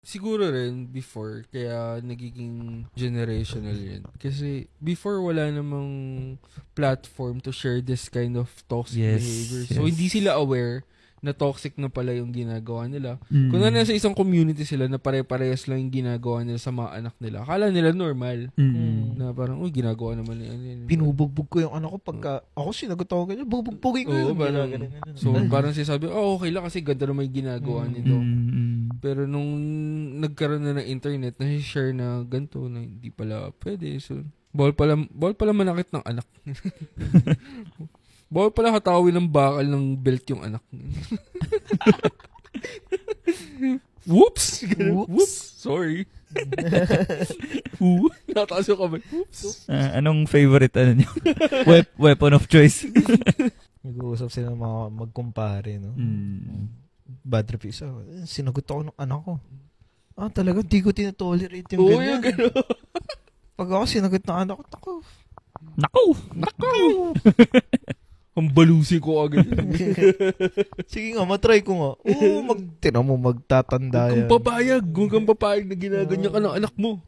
Siguro rin before, kaya nagiging generational yun. Kasi before wala namang platform to share this kind of toxic behavior. So hindi sila aware na toxic na pala yung ginagawa nila. Kung nasa isang community sila na pare-parehas lang yung ginagawa nila sa mga anak nila, akala nila normal. Na parang, ginagawa naman yan. Binubugbog ko yung anak ko pagka ako sinagot ako ganyan, bubugbogin ko yun. So, parang sinasabi, okay lang kasi ganda naman yung ginagawa nito. Pero nung nagkaroon na ng internet, na-share na ganito, na hindi pala pwede. So, bawal pala manakit ng anak. Bawal pala hatawin ng bakal ng belt yung anak. Whoops! Whoops! Sorry. Nataas yung kamay. Whoops! Anong favorite niyo? Weapon of choice? Nag-uusap sila mga magkumpare, no? Bad trip isa. Sinagot ako ng anak ko. Talaga, di ko tinotolerate yung ganyan. Pag ako sinagot ng anak ko, Nako! Ang balusi ko agad. sige nga, matry ko nga. Tignan mo, magtatanda yan. Huwag kang papayag na ginaganyan ka ng anak mo.